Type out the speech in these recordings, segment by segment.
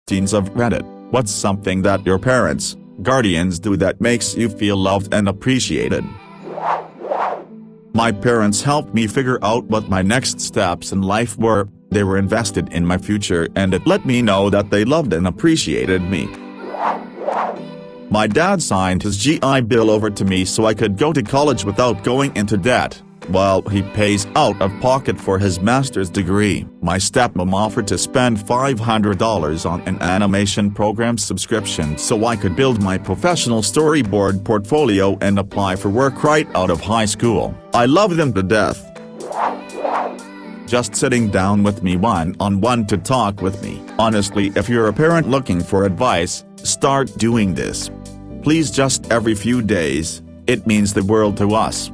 Teens of Reddit, what's something that your parents, guardians do that makes you feel loved and appreciated? My parents helped me figure out what my next steps in life were. They were invested in my future and it let me know that they loved and appreciated me. My dad signed his GI Bill over to me so I could go to college without going into debt, while he pays out of pocket for his master's degree. My stepmom offered to spend $500 on an animation program subscription so I could build my professional storyboard portfolio and apply for work right out of high school. I love them to death. Just sitting down with me one-on-one to talk with me. Honestly, if you're a parent looking for advice, start doing this. Please, just every few days, it means the world to us.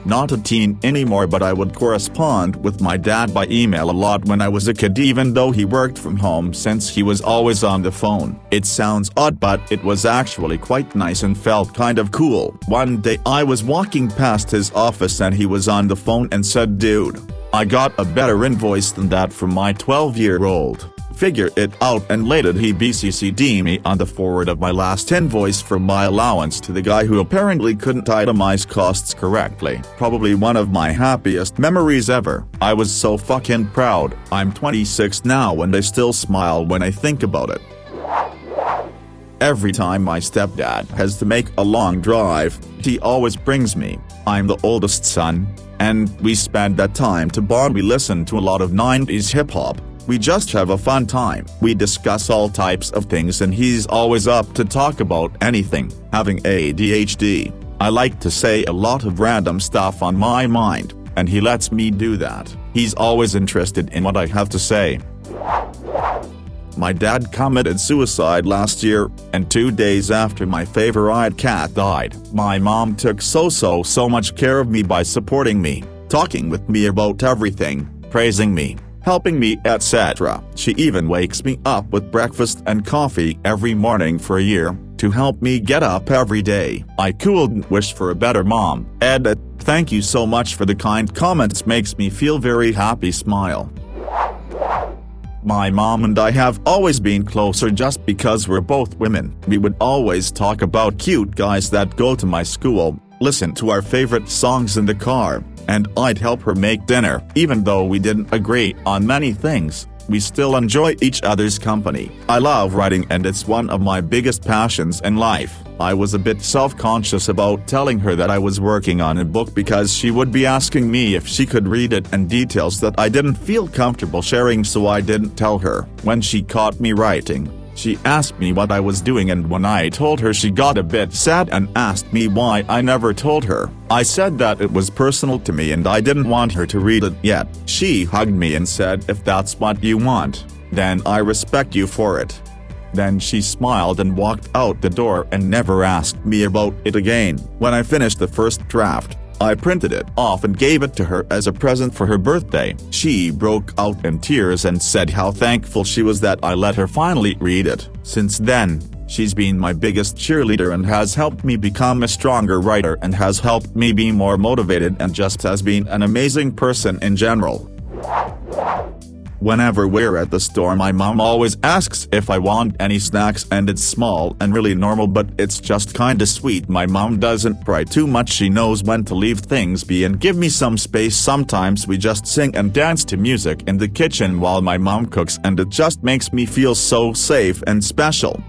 Not a teen anymore, but I would correspond with my dad by email a lot when I was a kid, even though he worked from home since he was always on the phone. It sounds odd, but it was actually quite nice and felt kind of cool. One day I was walking past his office and he was on the phone and said, "Dude, I got a better invoice than that from my 12-year-old. Figure it out," and later he BCC'd me on the forward of my last invoice for my allowance to the guy who apparently couldn't itemize costs correctly. Probably one of my happiest memories ever. I was so fucking proud. I'm 26 now and I still smile when I think about it. Every time my stepdad has to make a long drive, he always brings me. I'm the oldest son, and we spend that time to bond. We listen to a lot of 90s hip-hop. We just have a fun time. We discuss all types of things and he's always up to talk about anything. Having ADHD, I like to say a lot of random stuff on my mind, and he lets me do that. He's always interested in what I have to say. My dad committed suicide last year, and 2 days after my favorite cat died, my mom took so much care of me by supporting me, talking with me about everything, praising me, helping me, etc. She even wakes me up with breakfast and coffee every morning for a year, to help me get up every day. I couldn't wish for a better mom. Edit, thank you so much for the kind comments, makes me feel very happy. Smile. My mom and I have always been closer just because we're both women. We would always talk about cute guys that go to my school, listen to our favorite songs in the car, and I'd help her make dinner. Even though we didn't agree on many things, we still enjoy each other's company. I love writing and it's one of my biggest passions in life. I was a bit self-conscious about telling her that I was working on a book because she would be asking me if she could read it, and details that I didn't feel comfortable sharing, so I didn't tell her. When she caught me writing, she asked me what I was doing, and when I told her, she got a bit sad and asked me why I never told her. I said that it was personal to me and I didn't want her to read it yet. She hugged me and said, "If that's what you want, then I respect you for it." Then she smiled and walked out the door and never asked me about it again. When I finished the first draft, I printed it off and gave it to her as a present for her birthday. She broke out in tears and said how thankful she was that I let her finally read it. Since then, she's been my biggest cheerleader and has helped me become a stronger writer and has helped me be more motivated, and just has been an amazing person in general. Whenever we're at the store, my mom always asks if I want any snacks, and it's small and really normal, but it's just kinda sweet. My mom doesn't pry too much, she knows when to leave things be and give me some space. Sometimes we just sing and dance to music in the kitchen while my mom cooks, and it just makes me feel so safe and special.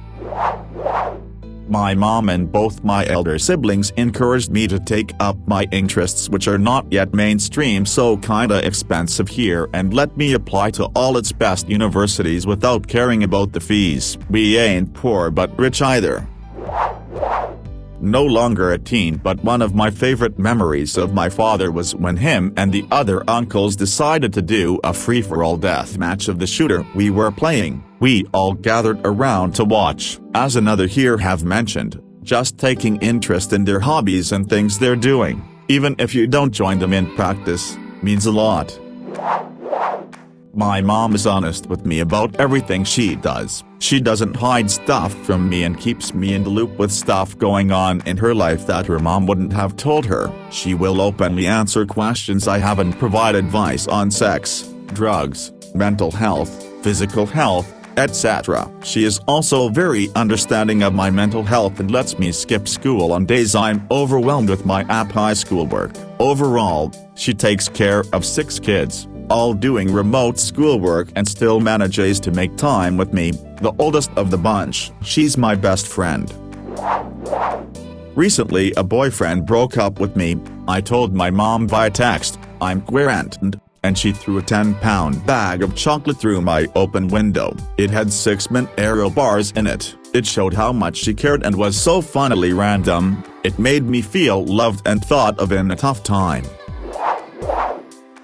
My mom and both my elder siblings encouraged me to take up my interests, which are not yet mainstream, so kinda expensive here, and let me apply to all its best universities without caring about the fees. We ain't poor but rich either. No longer a teen, but one of my favorite memories of my father was when him and the other uncles decided to do a free-for-all death match of the shooter we were playing. We all gathered around to watch. As another here have mentioned, just taking interest in their hobbies and things they're doing, even if you don't join them in practice, means a lot. My mom is honest with me about everything she does. She doesn't hide stuff from me and keeps me in the loop with stuff going on in her life that her mom wouldn't have told her. She will openly answer questions I have and provide advice on sex, drugs, mental health, physical health, etc. She is also very understanding of my mental health and lets me skip school on days I'm overwhelmed with my high schoolwork. Overall, she takes care of 6 kids, all doing remote schoolwork, and still manages to make time with me, the oldest of the bunch. She's my best friend. Recently a boyfriend broke up with me. I told my mom via text, I'm quarantined, and she threw a 10-pound bag of chocolate through my open window. It had 6 mint Aero bars in it. It showed how much she cared and was so funnily random. It made me feel loved and thought of in a tough time.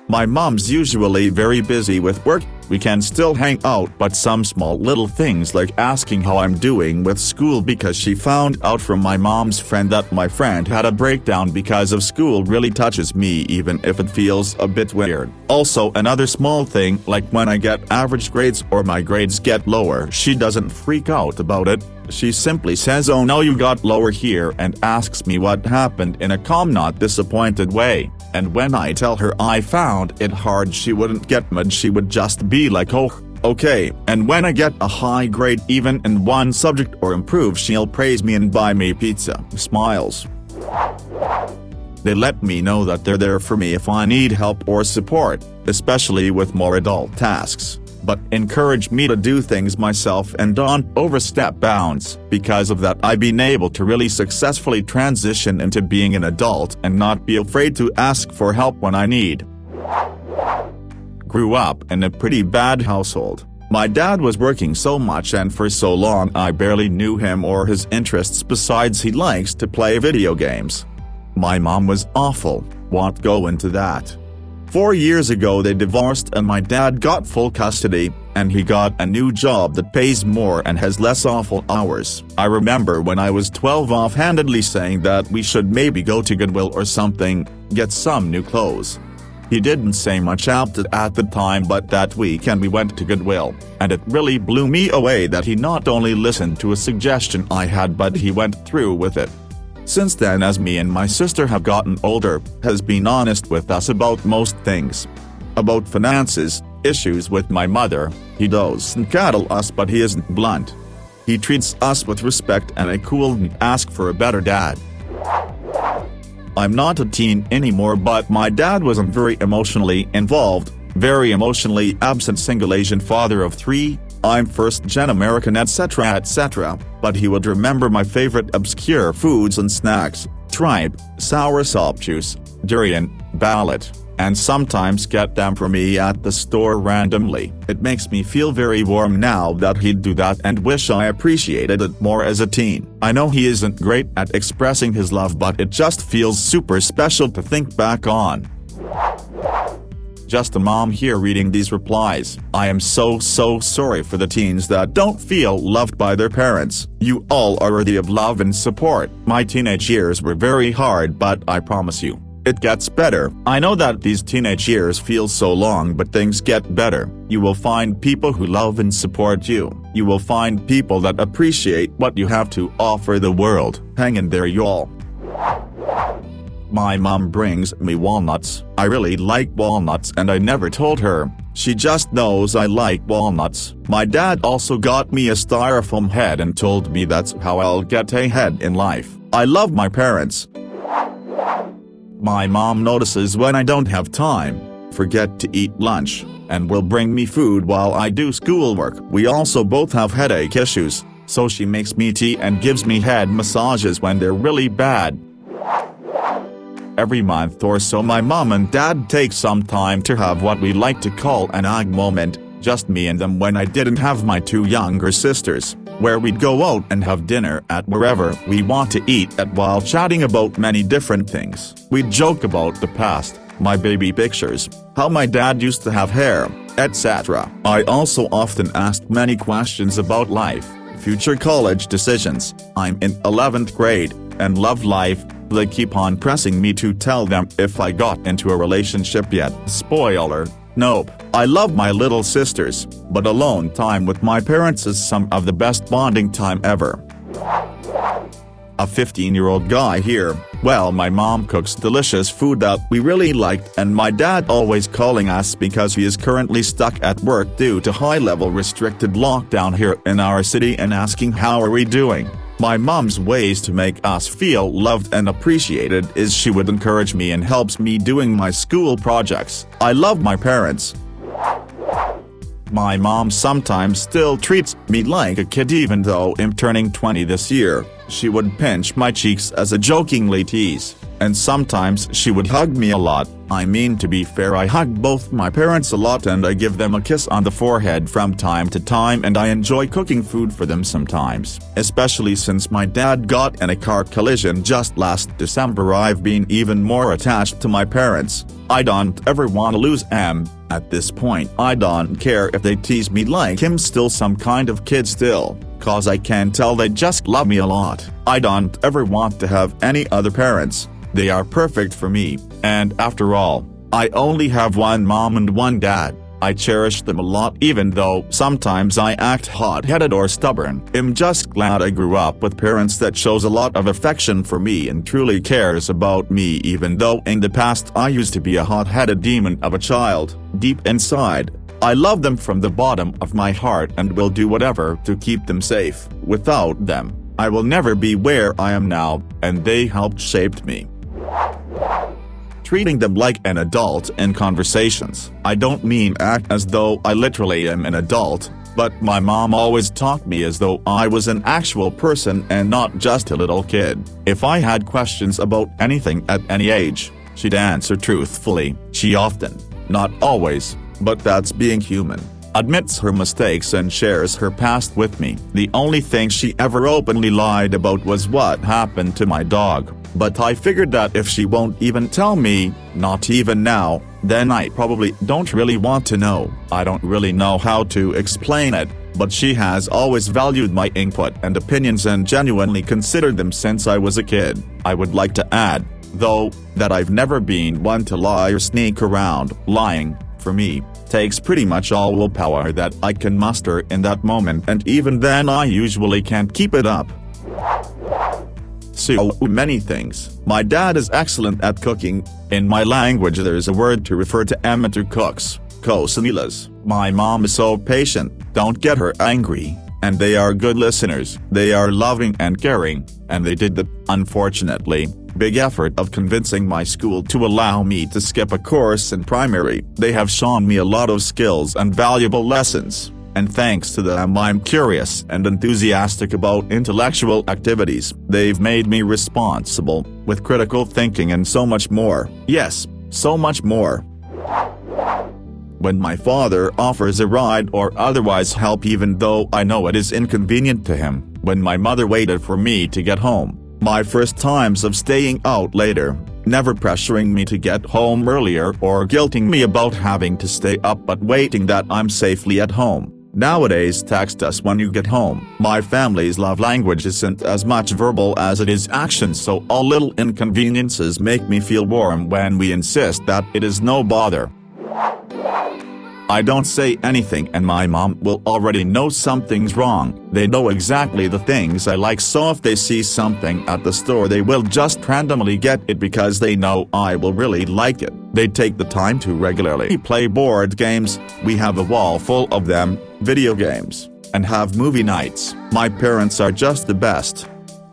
My mom's usually very busy with work. We can still hang out, but some small little things like asking how I'm doing with school because she found out from my mom's friend that my friend had a breakdown because of school really touches me, even if it feels a bit weird. Also, another small thing, like when I get average grades or my grades get lower, she doesn't freak out about it. She simply says, "Oh no, you got lower here," and asks me what happened in a calm, not disappointed way. And when I tell her I found it hard, she wouldn't get mad, she would just be like, "Oh, okay." And when I get a high grade even in one subject or improve, she'll praise me and buy me pizza. Smiles. They let me know that they're there for me if I need help or support, especially with more adult tasks, but encourage me to do things myself and don't overstep bounds. Because of that, I've been able to really successfully transition into being an adult and not be afraid to ask for help when I need. Grew up in a pretty bad household. My dad was working so much and for so long I barely knew him or his interests besides he likes to play video games. My mom was awful, won't go into that. 4 years ago they divorced and my dad got full custody, and he got a new job that pays more and has less awful hours. I remember when I was 12 offhandedly saying that we should maybe go to Goodwill or something, get some new clothes. He didn't say much at the time, but that weekend we went to Goodwill, and it really blew me away that he not only listened to a suggestion I had but he went through with it. Since then, as me and my sister have gotten older, has been honest with us about most things. About finances, issues with my mother, he doesn't coddle us but he isn't blunt. He treats us with respect and I couldn't ask for a better dad. I'm not a teen anymore, but my dad wasn't very emotionally involved, very emotionally absent, single Asian father of 3, I'm first-gen American, etc., but he would remember my favorite obscure foods and snacks, tripe, soursop juice, durian, ballot, and sometimes get them for me at the store randomly. It makes me feel very warm now that he'd do that and wish I appreciated it more as a teen. I know he isn't great at expressing his love, but it just feels super special to think back on. Just a mom here reading these replies. I am so sorry for the teens that don't feel loved by their parents. You all are worthy of love and support. My teenage years were very hard, but I promise you, it gets better. I know that these teenage years feel so long, but things get better. You will find people who love and support you. You will find people that appreciate what you have to offer the world. Hang in there, y'all. My mom brings me walnuts. I really like walnuts and I never told her. She just knows I like walnuts. My dad also got me a styrofoam head and told me that's how I'll get ahead in life. I love my parents. My mom notices when I don't have time, forget to eat lunch, and will bring me food while I do schoolwork. We also both have headache issues, so she makes me tea and gives me head massages when they're really bad. Every month or so my mom and dad take some time to have what we like to call an ag moment, just me and them when I didn't have my 2 younger sisters, where we'd go out and have dinner at wherever we want to eat at while chatting about many different things. We'd joke about the past, my baby pictures, how my dad used to have hair, etc. I also often asked many questions about life, future college decisions. I'm in 11th grade, and love life. They keep on pressing me to tell them if I got into a relationship yet. Spoiler, nope. I love my little sisters, but alone time with my parents is some of the best bonding time ever. a 15-year-old guy here. Well, my mom cooks delicious food that we really liked, and my dad always calling us because he is currently stuck at work due to high-level restricted lockdown here in our city and asking how are we doing. My mom's ways to make us feel loved and appreciated is she would encourage me and helps me doing my school projects. I love my parents. My mom sometimes still treats me like a kid even though I'm turning 20 this year. She would pinch my cheeks as a jokingly tease, and sometimes she would hug me a lot. I mean, to be fair, I hug both my parents a lot and I give them a kiss on the forehead from time to time, and I enjoy cooking food for them sometimes. Especially since my dad got in a car collision just last December, I've been even more attached to my parents. I don't ever want to lose them. At this point, I don't care if they tease me like I'm still some kind of kid still, cause I can tell they just love me a lot. I don't ever want to have any other parents. They are perfect for me, and after all, I only have one mom and one dad. I cherish them a lot even though sometimes I act hot-headed or stubborn. I'm just glad I grew up with parents that shows a lot of affection for me and truly cares about me, even though in the past I used to be a hot-headed demon of a child. Deep inside, I love them from the bottom of my heart and will do whatever to keep them safe. Without them, I will never be where I am now, and they helped shape me. Treating them like an adult in conversations. I don't mean act as though I literally am an adult, but my mom always talked me as though I was an actual person and not just a little kid. If I had questions about anything at any age, she'd answer truthfully. She often, not always, but that's being human, admits her mistakes and shares her past with me. The only thing she ever openly lied about was what happened to my dog. But I figured that if she won't even tell me, not even now, then I probably don't really want to know. I don't really know how to explain it, but she has always valued my input and opinions and genuinely considered them since I was a kid. I would like to add, though, that I've never been one to lie or sneak around. Lying, for me, takes pretty much all willpower that I can muster in that moment, and even then I usually can't keep it up. So many things. My dad is excellent at cooking. In my language there's a word to refer to amateur cooks, cocinelas. My mom is so patient, don't get her angry, and they are good listeners. They are loving and caring, and they did the, unfortunately, big effort of convincing my school to allow me to skip a course in primary. They have shown me a lot of skills and valuable lessons. And thanks to them I'm curious and enthusiastic about intellectual activities. They've made me responsible, with critical thinking and so much more. Yes, so much more. When my father offers a ride or otherwise help even though I know it is inconvenient to him. When my mother waited for me to get home. My first times of staying out later, never pressuring me to get home earlier or guilting me about having to stay up but waiting that I'm safely at home. Nowadays text us when you get home. My family's love language isn't as much verbal as it is action, so all little inconveniences make me feel warm when we insist that it is no bother. I don't say anything and my mom will already know something's wrong. They know exactly the things I like, so if they see something at the store they will just randomly get it because they know I will really like it. They take the time to regularly play board games, we have a wall full of them, video games, and have movie nights. My parents are just the best.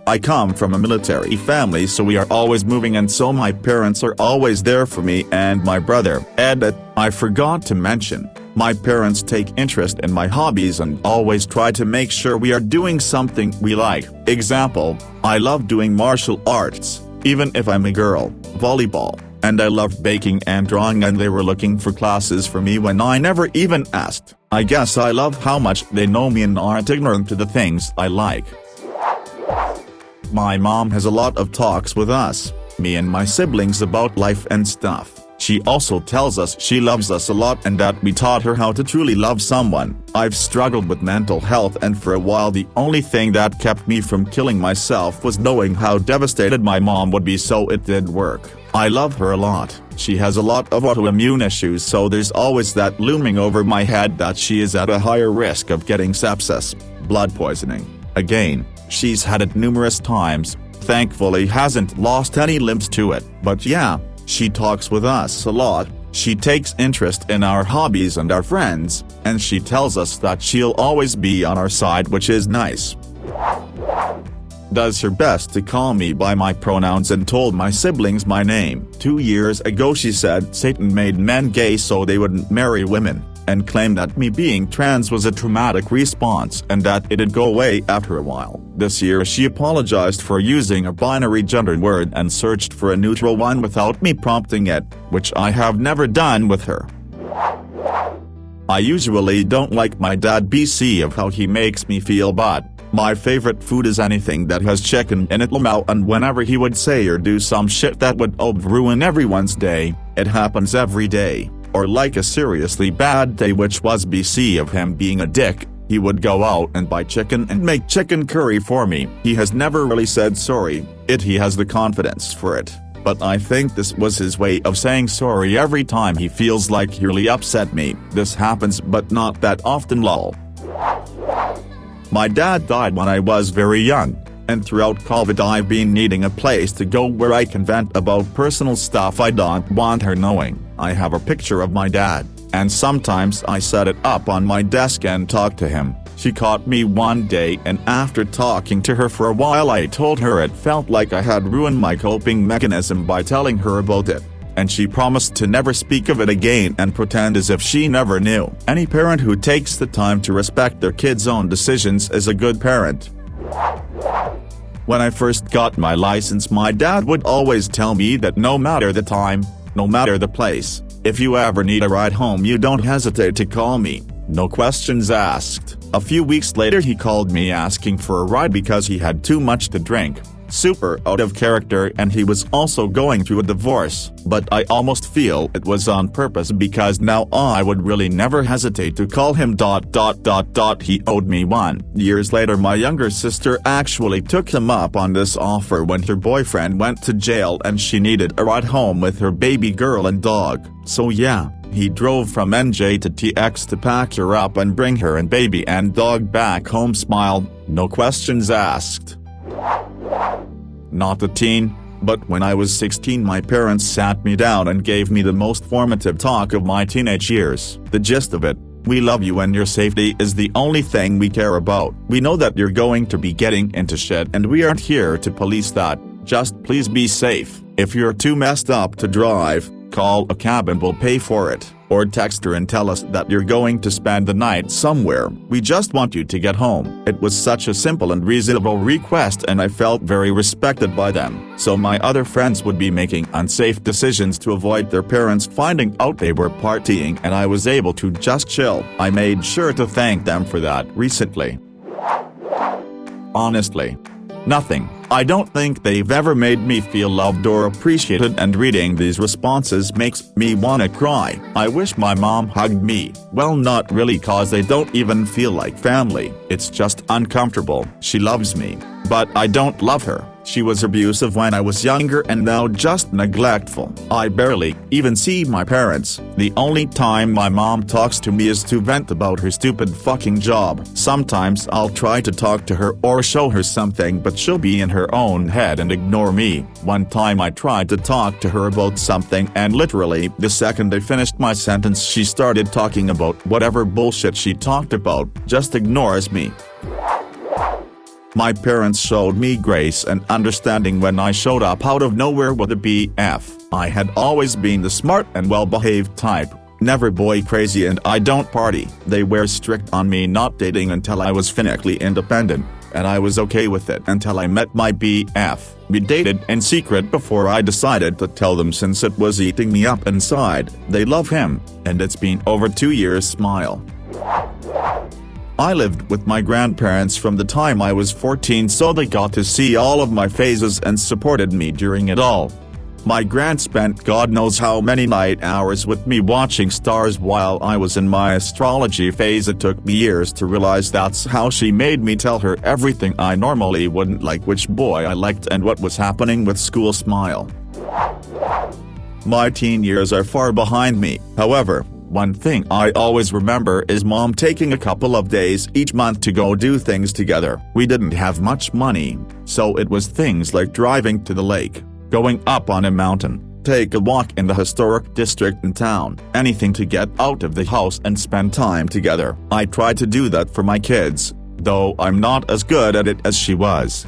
I come from a military family, so we are always moving, and so my parents are always there for me and my brother. Edit, I forgot to mention, my parents take interest in my hobbies and always try to make sure we are doing something we like. Example, I love doing martial arts, even if I'm a girl, volleyball, and I love baking and drawing, and they were looking for classes for me when I never even asked. I guess I love how much they know me and aren't ignorant to the things I like. My mom has a lot of talks with us, me and my siblings, about life and stuff. She also tells us she loves us a lot and that we taught her how to truly love someone. I've struggled with mental health, and for a while the only thing that kept me from killing myself was knowing how devastated my mom would be, so it did work. I love her a lot. She has a lot of autoimmune issues, so there's always that looming over my head that she is at a higher risk of getting sepsis, blood poisoning. Again, she's had it numerous times, Thankfully hasn't lost any limbs to it, but yeah, she talks with us a lot, she takes interest in our hobbies and our friends, and she tells us that she'll always be on our side, which is nice. Does her best to call me by my pronouns and told my siblings my name. 2 years ago she said Satan made men gay so they wouldn't marry women, and claimed that me being trans was a traumatic response and that it'd go away after a while. This year she apologized for using a binary gender word and searched for a neutral one without me prompting it, which I have never done with her. I usually don't like my dad BC of how he makes me feel, but my favorite food is anything that has chicken in it, and whenever he would say or do some shit that would ruin everyone's day, it happens every day, or like a seriously bad day which was BC of him being a dick, he would go out and buy chicken and make chicken curry for me. He has never really said sorry, he has the confidence for it, but I think this was his way of saying sorry every time he feels like he really upset me. This happens but not that often, lol. My dad died when I was very young, and throughout COVID I've been needing a place to go where I can vent about personal stuff I don't want her knowing. I have a picture of my dad, and sometimes I set it up on my desk and talk to him. She caught me one day, and after talking to her for a while I told her it felt like I had ruined my coping mechanism by telling her about it, and she promised to never speak of it again and pretend as if she never knew. Any parent who takes the time to respect their kids' own decisions is a good parent. When I first got my license, my dad would always tell me that no matter the time, no matter the place, if you ever need a ride home you don't hesitate to call me, no questions asked. A few weeks later he called me asking for a ride because he had too much to drink. Super out of character, and he was also going through a divorce, but I almost feel it was on purpose because now I would really never hesitate to call him ... He owed me one. Years later my younger sister actually took him up on this offer when her boyfriend went to jail and she needed a ride home with her baby girl and dog, so yeah, he drove from NJ to TX to pack her up and bring her and baby and dog back home. Smiled, no questions asked. Not a teen, but when I was 16 my parents sat me down and gave me the most formative talk of my teenage years. The gist of it: we love you and your safety is the only thing we care about. We know that you're going to be getting into shit and we aren't here to police that, just please be safe. If you're too messed up to drive, call a cab and we'll pay for it, or text her and tell us that you're going to spend the night somewhere. We just want you to get home. It was such a simple and reasonable request and I felt very respected by them. So my other friends would be making unsafe decisions to avoid their parents finding out they were partying and I was able to just chill. I made sure to thank them for that recently. Honestly, nothing. I don't think they've ever made me feel loved or appreciated, and reading these responses makes me wanna cry. I wish my mom hugged me. Well, not really, cause they don't even feel like family. It's just uncomfortable. She loves me, but I don't love her. She was abusive when I was younger and now just neglectful. I barely even see my parents. The only time my mom talks to me is to vent about her stupid fucking job. Sometimes I'll try to talk to her or show her something, but she'll be in her own head and ignore me. One time I tried to talk to her about something and literally the second I finished my sentence she started talking about whatever bullshit she talked about. Just ignores me. My parents showed me grace and understanding when I showed up out of nowhere with a BF. I had always been the smart and well-behaved type, never boy crazy, and I don't party. They were strict on me not dating until I was financially independent, and I was okay with it until I met my BF. We dated in secret before I decided to tell them since it was eating me up inside. They love him, and it's been over 2 years. Smile. I lived with my grandparents from the time I was 14, so they got to see all of my phases and supported me during it all. My grand spent God knows how many night hours with me watching stars while I was in my astrology phase. It took me years to realize that's how she made me tell her everything I normally wouldn't, like which boy I liked and what was happening with school. Smile. My teen years are far behind me, however. One thing I always remember is Mom taking a couple of days each month to go do things together. We didn't have much money, so it was things like driving to the lake, going up on a mountain, take a walk in the historic district in town, anything to get out of the house and spend time together. I try to do that for my kids, though I'm not as good at it as she was.